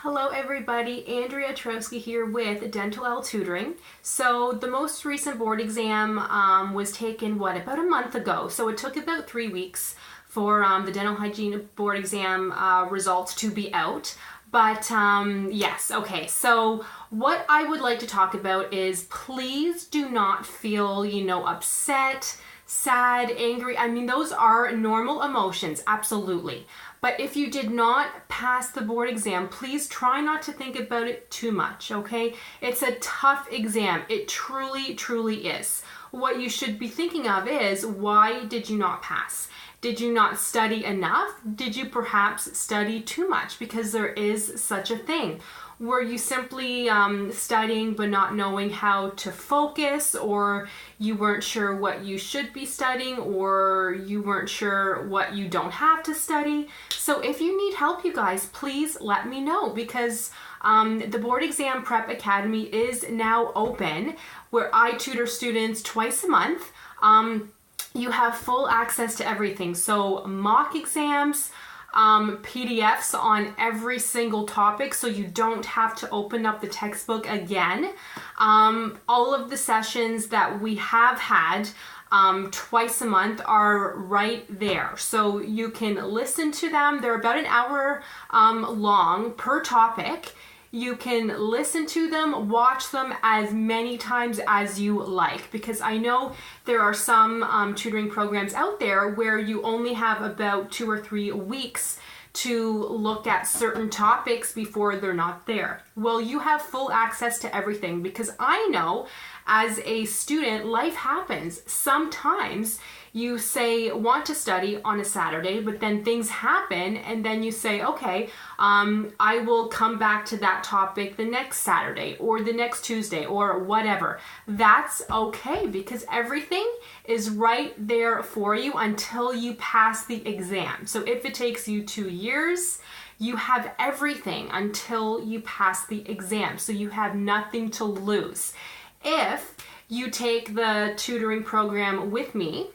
Hello everybody, Andrea Trowski here with Dentalelle Tutoring. So the most recent board exam was taken, about a month ago. So it took about 3 weeks for the dental hygiene board exam results to be out. But yes, okay, so what I would like to talk about is please do not feel, upset, sad, angry. I mean, those are normal emotions, absolutely. But if you did not pass the board exam, please try not to think about it too much, okay? It's a tough exam. It truly, truly is. What you should be thinking of is, why did you not pass? Did you not study enough? Did you perhaps study too much? Because there is such a thing. Were you simply studying but not knowing how to focus, or you weren't sure what you should be studying, or you weren't sure what you don't have to study? So if you need help, you guys, please let me know, because the Board Exam Prep Academy is now open, where I tutor students twice a month. You have full access to everything. So mock exams, PDFs on every single topic, so you don't have to open up the textbook again. All of the sessions that we have had twice a month are right there, so you can listen to them. They're about an hour long per topic. You can listen to them, watch them as many times as you like, because I know there are some tutoring programs out there where you only have about 2 or 3 weeks to look at certain topics before they're not there. Well, you have full access to everything, because I know as a student, life happens. Sometimes you say want to study on a Saturday, but then things happen, and then you say, okay, I will come back to that topic the next Saturday or the next Tuesday or whatever. That's okay, because everything is right there for you until you pass the exam. So if it takes you 2 years, you have everything until you pass the exam. So you have nothing to lose. If you take the tutoring program with me,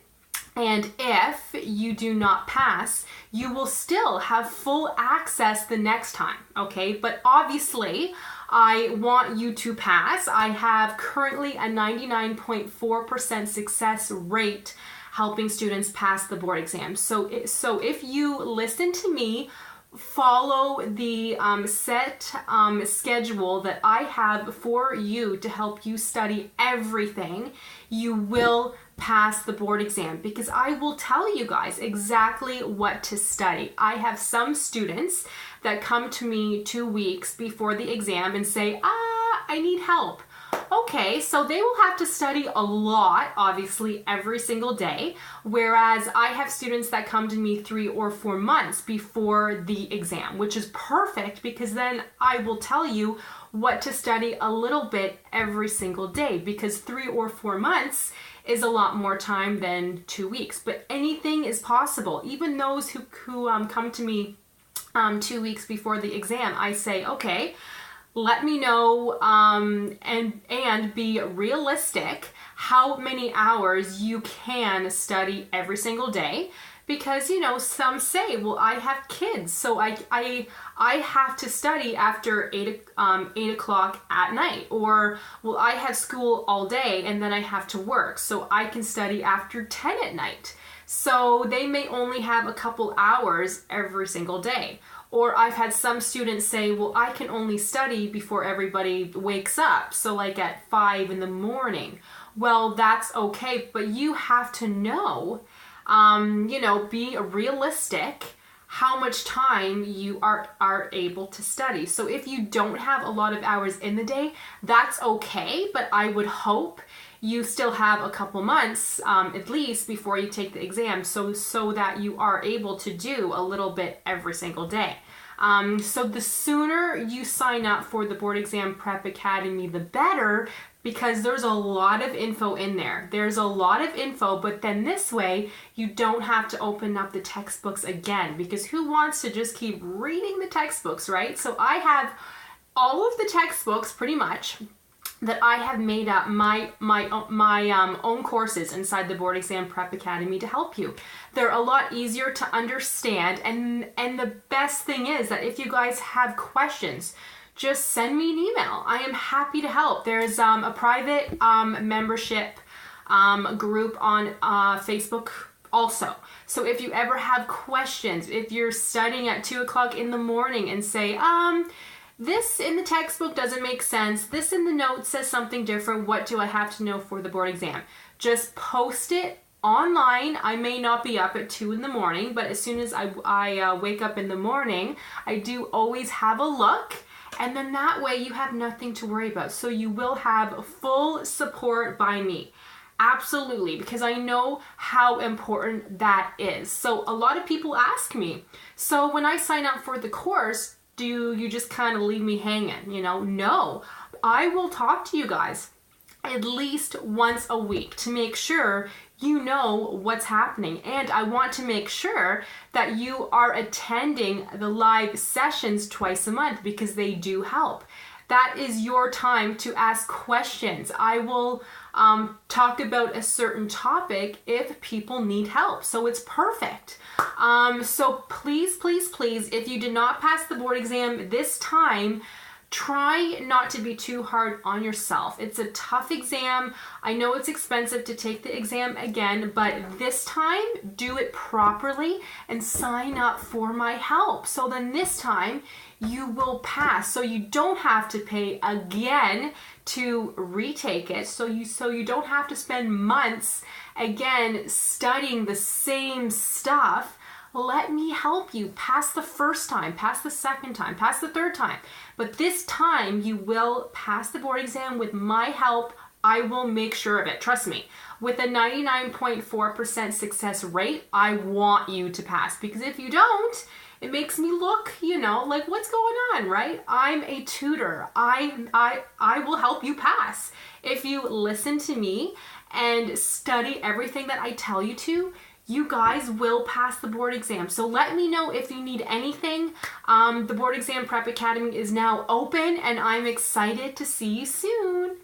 and if you do not pass, you will still have full access the next time, okay? But obviously, I want you to pass. I have currently a 99.4% success rate helping students pass the board exam. So if you listen to me, follow the set schedule that I have for you to help you study everything, you will pass the board exam, because I will tell you guys exactly what to study. I have some students that come to me 2 weeks before the exam and say, I need help. Okay, so they will have to study a lot, obviously, every single day, whereas I have students that come to me 3 or 4 months before the exam, which is perfect, because then I will tell you what to study a little bit every single day, because 3 or 4 months is a lot more time than 2 weeks. But anything is possible. Even those who come to me 2 weeks before the exam, I say, okay, let me know and be realistic how many hours you can study every single day. Because, some say, well, I have kids, so I have to study after 8 o'clock at night. Or, well, I have school all day and then I have to work, so I can study after 10 at night. So they may only have a couple hours every single day. Or I've had some students say, well, I can only study before everybody wakes up, so like at 5 in the morning. Well, that's okay, but you have to know, be realistic how much time you are able to study. So if you don't have a lot of hours in the day, that's okay, but I would hope you still have a couple months at least before you take the exam, so that you are able to do a little bit every single day. So the sooner you sign up for the Board Exam Prep Academy, the better, because there's a lot of info in there. There's a lot of info, but then this way you don't have to open up the textbooks again, because who wants to just keep reading the textbooks, right? So I have all of the textbooks pretty much that I have made up my own courses inside the Board Exam Prep Academy to help you. They're a lot easier to understand, and the best thing is that if you guys have questions, just send me an email. I am happy to help. There's a private membership group on Facebook also. So if you ever have questions, if you're studying at 2 o'clock in the morning and say, this in the textbook doesn't make sense, this in the notes says something different, what do I have to know for the board exam? Just post it online. I may not be up at 2 in the morning, but as soon as I wake up in the morning, I do always have a look, and then that way you have nothing to worry about. So you will have full support by me. Absolutely, because I know how important that is. So a lot of people ask me, so when I sign up for the course, do you just kind of leave me hanging? You know, no, I will talk to you guys at least once a week to make sure you know what's happening. And I want to make sure that you are attending the live sessions twice a month, because they do help. That is your time to ask questions. I will talk about a certain topic if people need help. So it's perfect. So please, please, please, if you did not pass the board exam this time, try not to be too hard on yourself. It's a tough exam. I know it's expensive to take the exam again, but this time do it properly and sign up for my help. So then this time you will pass. So you don't have to pay again to retake it. So you don't have to spend months again studying the same stuff. Let me help you pass the first time, pass the second time, pass the third time. But this time you will pass the board exam with my help. I will make sure of it. Trust me. With a 99.4% success rate, I want you to pass, because if you don't, it makes me look, you know, like what's going on, right? I'm a tutor. I will help you pass. If you listen to me and study everything that I tell you to, you guys will pass the board exam. So let me know if you need anything. The Board Exam Prep Academy is now open, and I'm excited to see you soon.